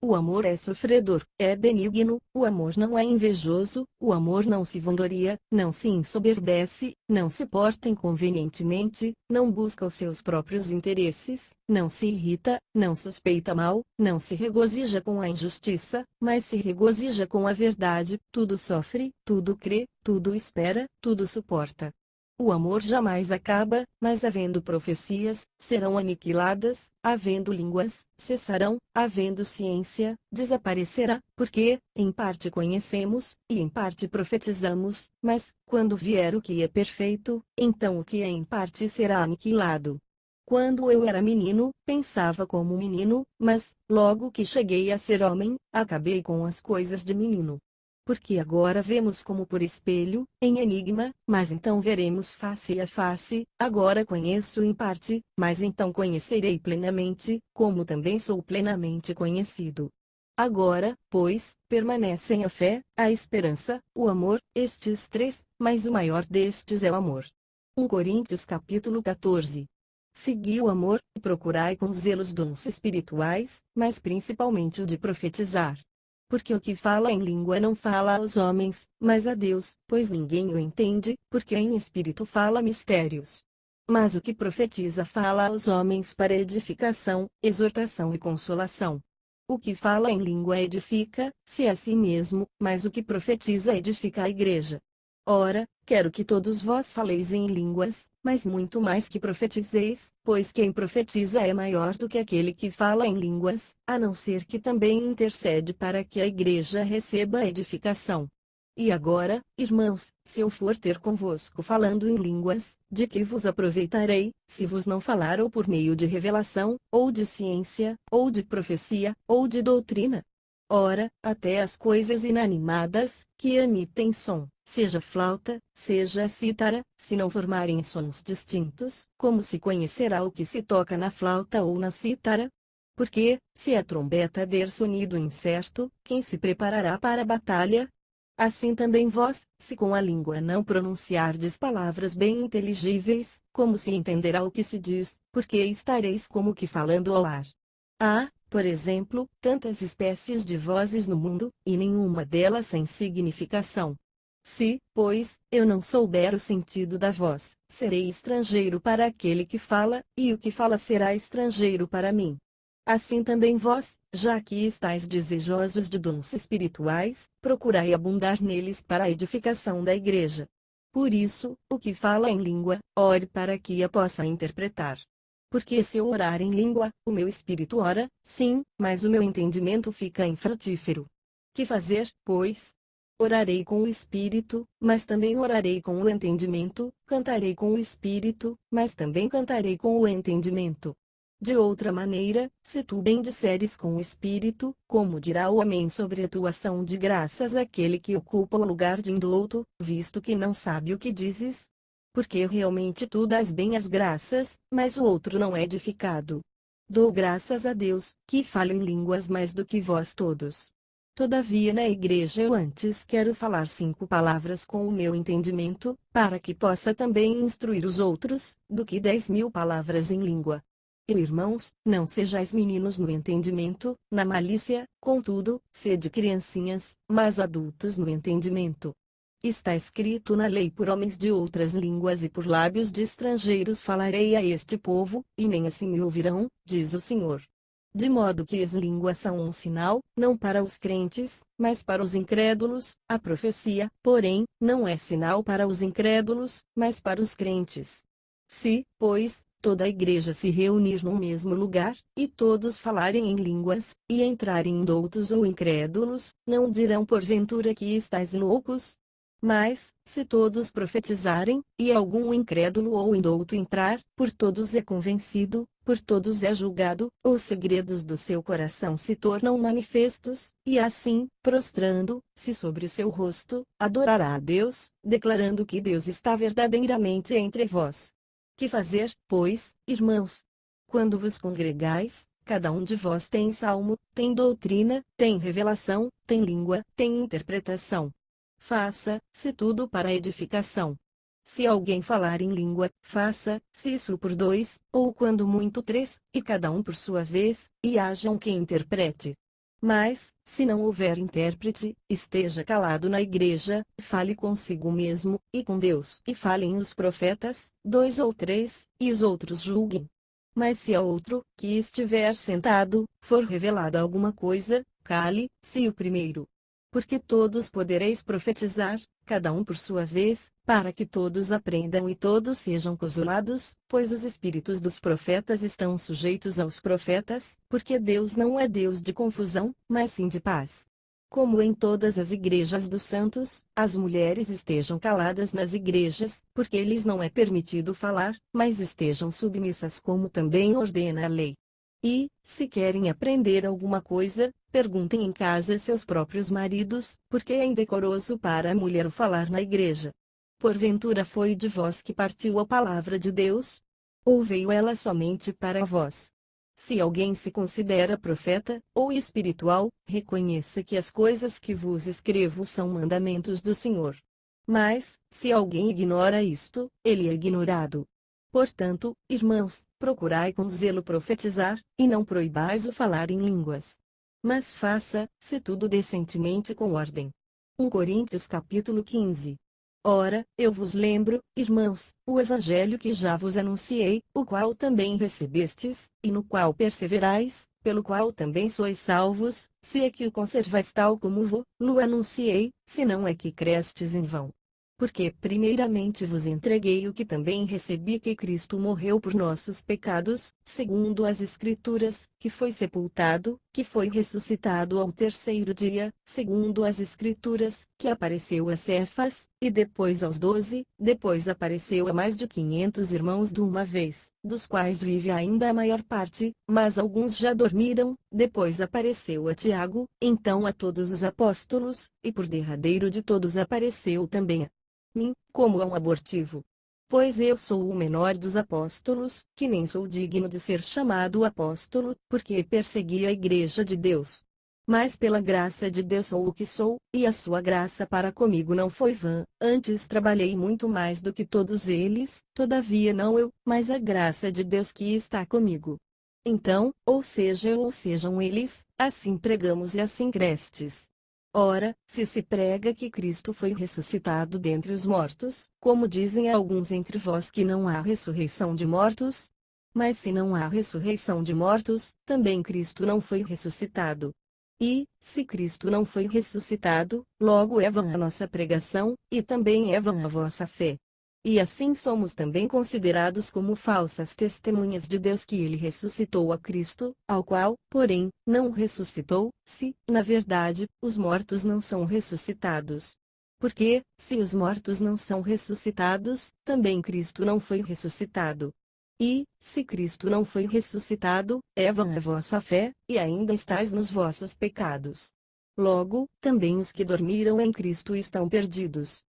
O amor é sofredor, é benigno, o amor não é invejoso, o amor não se vangloria, não se ensoberbece, não se porta inconvenientemente, não busca os seus próprios interesses, não se irrita, não suspeita mal, não se regozija com a injustiça, mas se regozija com a verdade, tudo sofre, tudo crê, tudo espera, tudo suporta. O amor jamais acaba, mas havendo profecias, serão aniquiladas, havendo línguas, cessarão, havendo ciência, desaparecerá, porque, em parte conhecemos, e em parte profetizamos, mas, quando vier o que é perfeito, então o que é em parte será aniquilado. Quando eu era menino, pensava como menino, mas, logo que cheguei a ser homem, acabei com as coisas de menino. Porque agora vemos como por espelho, em enigma, mas então veremos face a face, agora conheço em parte, mas então conhecerei plenamente, como também sou plenamente conhecido. Agora, pois, permanecem a fé, a esperança, o amor, estes três, mas o maior destes é o amor. 1 Coríntios capítulo 14. Segui o amor, e procurai com zelo os dons espirituais, mas principalmente o de profetizar. Porque o que fala em língua não fala aos homens, mas a Deus, pois ninguém o entende, porque em espírito fala mistérios. Mas o que profetiza fala aos homens para edificação, exortação e consolação. O que fala em língua edifica-se a si mesmo, mas o que profetiza edifica a igreja. Ora, quero que todos vós faleis em línguas, mas muito mais que profetizeis, pois quem profetiza é maior do que aquele que fala em línguas, a não ser que também intercede para que a igreja receba a edificação. E agora, irmãos, se eu for ter convosco falando em línguas, de que vos aproveitarei, se vos não falar ou por meio de revelação, ou de ciência, ou de profecia, ou de doutrina? Ora, até as coisas inanimadas, que emitem som, seja flauta, seja cítara, se não formarem sons distintos, como se conhecerá o que se toca na flauta ou na cítara? Porque, se a trombeta der sonido incerto, quem se preparará para a batalha? Assim também vós, se com a língua não pronunciardes palavras bem inteligíveis, como se entenderá o que se diz, porque estareis como que falando ao ar. Há, por exemplo, tantas espécies de vozes no mundo, e nenhuma delas sem significação. Se, pois, eu não souber o sentido da voz, serei estrangeiro para aquele que fala, e o que fala será estrangeiro para mim. Assim também vós, já que estáis desejosos de dons espirituais, procurai abundar neles para a edificação da igreja. Por isso, o que fala em língua, ore para que a possa interpretar. Porque se eu orar em língua, o meu espírito ora, sim, mas o meu entendimento fica infrutífero. Que fazer, pois? Orarei com o espírito, mas também orarei com o entendimento, cantarei com o espírito, mas também cantarei com o entendimento. De outra maneira, se tu bendisseres com o espírito, como dirá o amém sobre a tua ação de graças àquele que ocupa o lugar de indouto, visto que não sabe o que dizes? Porque realmente tu dás bem as graças, mas o outro não é edificado. Dou graças a Deus, que falo em línguas mais do que vós todos. Todavia na igreja eu antes quero falar 5 palavras com o meu entendimento, para que possa também instruir os outros, do que 10.000 palavras em língua. E irmãos, não sejais meninos no entendimento, na malícia, contudo, sede criancinhas, mas adultos no entendimento. Está escrito na lei: por homens de outras línguas e por lábios de estrangeiros falarei a este povo, e nem assim me ouvirão, diz o Senhor. De modo que as línguas são um sinal, não para os crentes, mas para os incrédulos, a profecia, porém, não é sinal para os incrédulos, mas para os crentes. Se, pois, toda a igreja se reunir num mesmo lugar, e todos falarem em línguas, e entrarem indoutos ou incrédulos, não dirão porventura que estáis loucos? Mas, se todos profetizarem, e algum incrédulo ou indouto entrar, por todos é convencido, por todos é julgado, os segredos do seu coração se tornam manifestos, e assim, prostrando-se sobre o seu rosto, adorará a Deus, declarando que Deus está verdadeiramente entre vós. Que fazer, pois, irmãos? Quando vos congregais, cada um de vós tem salmo, tem doutrina, tem revelação, tem língua, tem interpretação. Faça-se tudo para a edificação. Se alguém falar em língua, faça-se isso por 2, ou quando muito 3, e cada um por sua vez, e haja um que interprete. Mas, se não houver intérprete, esteja calado na igreja, fale consigo mesmo, e com Deus. E falem os profetas, 2 ou 3, e os outros julguem. Mas se a outro, que estiver sentado, for revelada alguma coisa, cale-se o primeiro. Porque todos podereis profetizar, cada um por sua vez, para que todos aprendam e todos sejam consolados, pois os espíritos dos profetas estão sujeitos aos profetas, porque Deus não é Deus de confusão, mas sim de paz. Como em todas as igrejas dos santos, as mulheres estejam caladas nas igrejas, porque lhes não é permitido falar, mas estejam submissas como também ordena a lei. E, se querem aprender alguma coisa, perguntem em casa seus próprios maridos, porque é indecoroso para a mulher falar na igreja. Porventura foi de vós que partiu a palavra de Deus? Ou veio ela somente para vós? Se alguém se considera profeta, ou espiritual, reconheça que as coisas que vos escrevo são mandamentos do Senhor. Mas, se alguém ignora isto, ele é ignorado. Portanto, irmãos, procurai com zelo profetizar, e não proibais o falar em línguas. Mas faça-se tudo decentemente com ordem. 1 Coríntios capítulo 15. Ora, eu vos lembro, irmãos, o evangelho que já vos anunciei, o qual também recebestes, e no qual perseverais, pelo qual também sois salvos, se é que o conservais tal como vos-lo anunciei, se não é que crestes em vão. Porque primeiramente vos entreguei o que também recebi, que Cristo morreu por nossos pecados, segundo as Escrituras, que foi sepultado, que foi ressuscitado ao terceiro dia, segundo as Escrituras, que apareceu a Cefas, e depois aos 12, depois apareceu a mais de 500 irmãos de uma vez, dos quais vive ainda a maior parte, mas alguns já dormiram, depois apareceu a Tiago, então a todos os apóstolos, e por derradeiro de todos apareceu também a mim, como a um abortivo. Pois eu sou o menor dos apóstolos, que nem sou digno de ser chamado apóstolo, porque persegui a igreja de Deus. Mas pela graça de Deus sou o que sou, e a sua graça para comigo não foi vã, antes trabalhei muito mais do que todos eles, todavia não eu, mas a graça de Deus que está comigo. Então, ou sejam eles, assim pregamos e assim crestes. Ora, se prega que Cristo foi ressuscitado dentre os mortos, como dizem alguns entre vós que não há ressurreição de mortos? Mas se não há ressurreição de mortos, também Cristo não foi ressuscitado. E, se Cristo não foi ressuscitado, logo é vã a nossa pregação, e também é vã a vossa fé. E assim somos também considerados como falsas testemunhas de Deus que ele ressuscitou a Cristo, ao qual, porém, não ressuscitou, se, na verdade, os mortos não são ressuscitados. Porque, se os mortos não são ressuscitados, também Cristo não foi ressuscitado. E, se Cristo não foi ressuscitado, é vã a vossa fé, e ainda estáis nos vossos pecados. Logo, também os que dormiram em Cristo estão perdidos.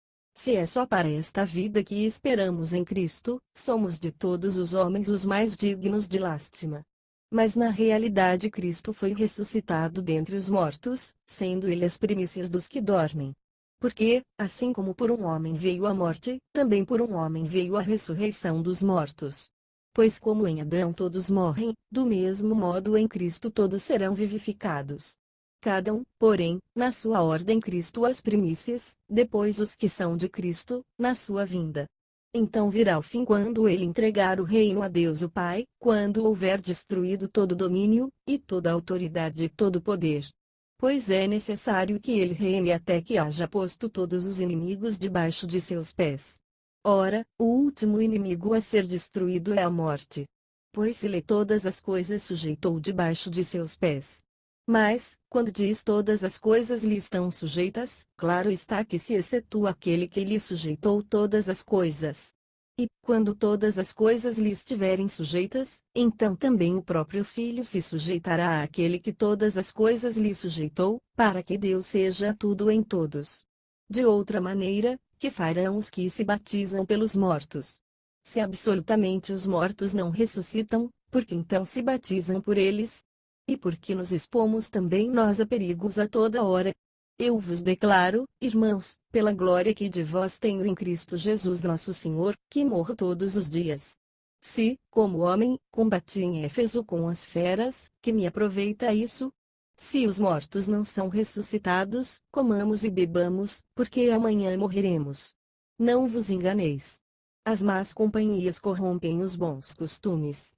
Se é só para esta vida que esperamos em Cristo, somos de todos os homens os mais dignos de lástima. Mas na realidade Cristo foi ressuscitado dentre os mortos, sendo ele as primícias dos que dormem. Porque, assim como por um homem veio a morte, também por um homem veio a ressurreição dos mortos. Pois como em Adão todos morrem, do mesmo modo em Cristo todos serão vivificados. Cada um, porém, na sua ordem Cristo as primícias, depois os que são de Cristo, na sua vinda. Então virá o fim quando ele entregar o reino a Deus o Pai, quando houver destruído todo domínio, e toda autoridade e todo poder. Pois é necessário que ele reine até que haja posto todos os inimigos debaixo de seus pés. Ora, o último inimigo a ser destruído é a morte. Pois se lhe todas as coisas sujeitou debaixo de seus pés. Mas, quando diz todas as coisas lhe estão sujeitas, claro está que se excetua aquele que lhe sujeitou todas as coisas. E, quando todas as coisas lhe estiverem sujeitas, então também o próprio Filho se sujeitará àquele que todas as coisas lhe sujeitou, para que Deus seja tudo em todos. De outra maneira, que farão os que se batizam pelos mortos? Se absolutamente os mortos não ressuscitam, por que então se batizam por eles? E porque nos expomos também nós a perigos a toda hora. Eu vos declaro, irmãos, pela glória que de vós tenho em Cristo Jesus nosso Senhor, que morro todos os dias. Se, como homem, combati em Éfeso com as feras, que me aproveita isso? Se os mortos não são ressuscitados, comamos e bebamos, porque amanhã morreremos. Não vos enganeis. As más companhias corrompem os bons costumes.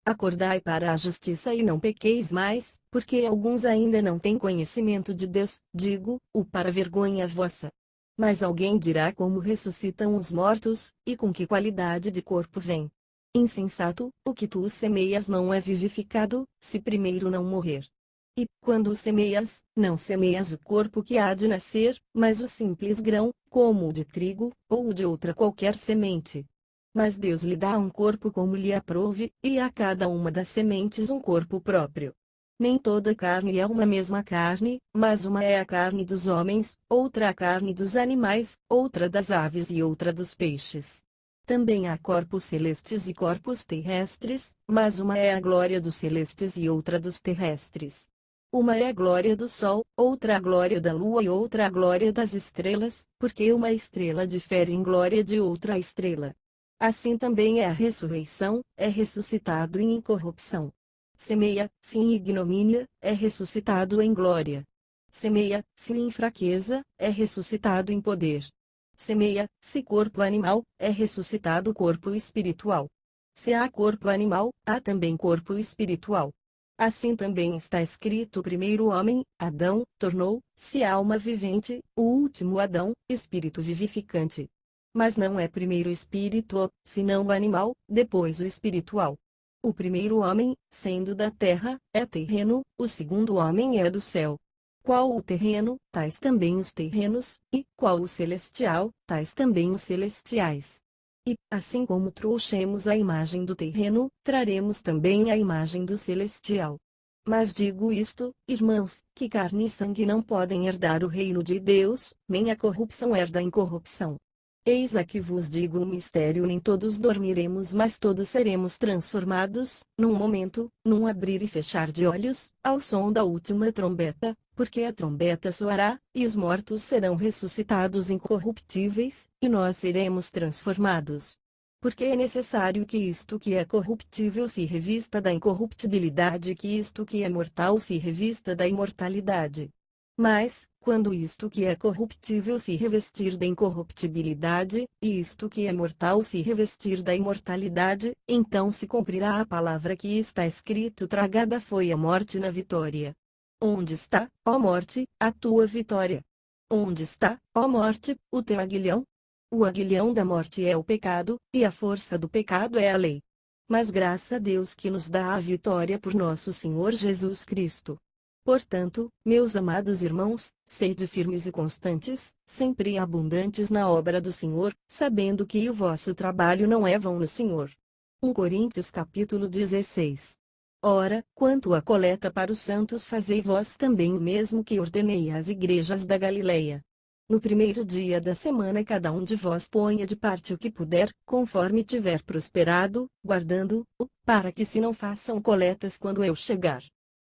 Acordai para a justiça e não pequeis mais, porque alguns ainda não têm conhecimento de Deus, digo-o para vergonha vossa. Mas alguém dirá como ressuscitam os mortos, e com que qualidade de corpo vem. Insensato, o que tu semeias não é vivificado, se primeiro não morrer. E, quando semeias, não semeias o corpo que há de nascer, mas o simples grão, como o de trigo, ou o de outra qualquer semente. Mas Deus lhe dá um corpo como lhe aprouve, e a cada uma das sementes um corpo próprio. Nem toda carne é uma mesma carne, mas uma é a carne dos homens, outra a carne dos animais, outra das aves e outra dos peixes. Também há corpos celestes e corpos terrestres, mas uma é a glória dos celestes e outra dos terrestres. Uma é a glória do sol, outra a glória da lua e outra a glória das estrelas, porque uma estrela difere em glória de outra estrela. Assim também é a ressurreição, é ressuscitado em incorrupção. Semeia-se em ignomínia, é ressuscitado em glória. Semeia-se em fraqueza, é ressuscitado em poder. Semeia-se corpo animal, é ressuscitado corpo espiritual. Se há corpo animal, há também corpo espiritual. Assim também está escrito: o primeiro homem, Adão, tornou-se alma vivente, o último Adão, espírito vivificante. Mas não é primeiro o espírito, senão o animal, depois o espiritual. O primeiro homem, sendo da terra, é terreno, o segundo homem é do céu. Qual o terreno, tais também os terrenos, e qual o celestial, tais também os celestiais. E, assim como trouxemos a imagem do terreno, traremos também a imagem do celestial. Mas digo isto, irmãos, que carne e sangue não podem herdar o reino de Deus, nem a corrupção herda a incorrupção. Eis aqui vos digo um mistério: nem todos dormiremos, mas todos seremos transformados, num momento, num abrir e fechar de olhos, ao som da última trombeta, porque a trombeta soará, e os mortos serão ressuscitados incorruptíveis, e nós seremos transformados. Porque é necessário que isto que é corruptível se revista da incorruptibilidade, e que isto que é mortal se revista da imortalidade. Mas, quando isto que é corruptível se revestir da incorruptibilidade, e isto que é mortal se revestir da imortalidade, então se cumprirá a palavra que está escrito: tragada foi a morte na vitória. Onde está, ó morte, a tua vitória? Onde está, ó morte, o teu aguilhão? O aguilhão da morte é o pecado, e a força do pecado é a lei. Mas graças a Deus que nos dá a vitória por nosso Senhor Jesus Cristo. Portanto, meus amados irmãos, sede firmes e constantes, sempre abundantes na obra do Senhor, sabendo que o vosso trabalho não é vão no Senhor. 1 Coríntios capítulo 16. Ora, quanto à coleta para os santos, fazei vós também o mesmo que ordenei às igrejas da Galileia. No primeiro dia da semana cada um de vós ponha de parte o que puder, conforme tiver prosperado, guardando-o, para que se não façam coletas quando eu chegar.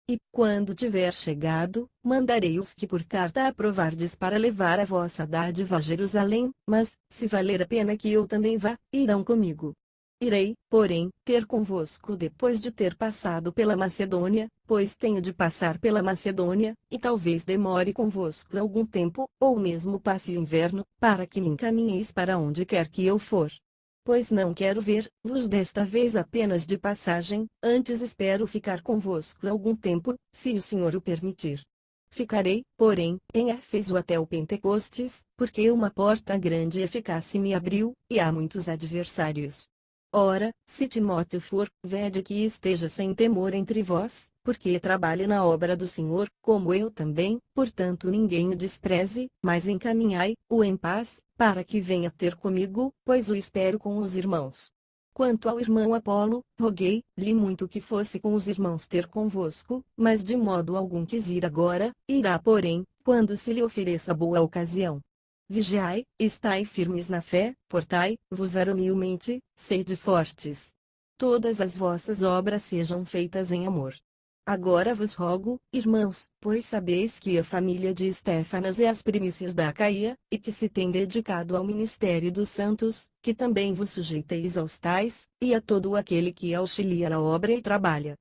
E, quando tiver chegado, mandarei os que por carta aprovardes para levar a vossa dádiva a Jerusalém, mas, se valer a pena que eu também vá, irão comigo. Irei, porém, ter convosco depois de ter passado pela Macedônia, pois tenho de passar pela Macedônia, e talvez demore convosco algum tempo, ou mesmo passe o inverno, para que me encaminheis para onde quer que eu for. Pois não quero ver-vos desta vez apenas de passagem, antes espero ficar convosco algum tempo, se o Senhor o permitir. Ficarei, porém, em Éfeso até o Pentecostes, porque uma porta grande e eficaz se me abriu, e há muitos adversários. Ora, se Timóteo for, vede que esteja sem temor entre vós, porque trabalha na obra do Senhor, como eu também, portanto ninguém o despreze, mas encaminhai-o em paz, para que venha ter comigo, pois o espero com os irmãos. Quanto ao irmão Apolo, roguei-lhe muito que fosse com os irmãos ter convosco, mas de modo algum quis ir agora, irá porém, quando se lhe ofereça boa ocasião. Vigiai, estai firmes na fé, portai-vos varonilmente, sede fortes. Todas as vossas obras sejam feitas em amor. Agora vos rogo, irmãos, pois sabeis que a família de Estéfanas é as primícias da Acaia, e que se tem dedicado ao ministério dos santos, que também vos sujeiteis aos tais, e a todo aquele que auxilia na obra e trabalha.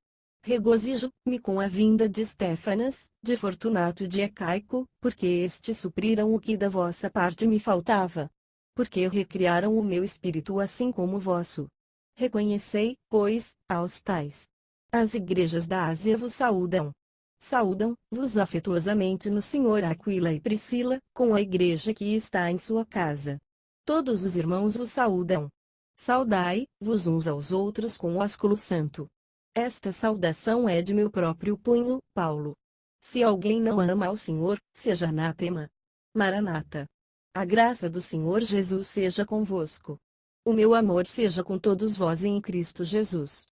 Regozijo-me com a vinda de Estéfanas, de Fortunato e de Acaico, porque estes supriram o que da vossa parte me faltava. Porque recriaram o meu espírito assim como o vosso. Reconhecei, pois, aos tais. As igrejas da Ásia vos saúdam. Saúdam-vos afetuosamente no Senhor Aquila e Priscila, com a igreja que está em sua casa. Todos os irmãos vos saúdam. Saudai-vos uns aos outros com o ósculo santo. Esta saudação é de meu próprio punho, Paulo. Se alguém não ama ao Senhor, seja anátema. Maranata. A graça do Senhor Jesus seja convosco. O meu amor seja com todos vós em Cristo Jesus.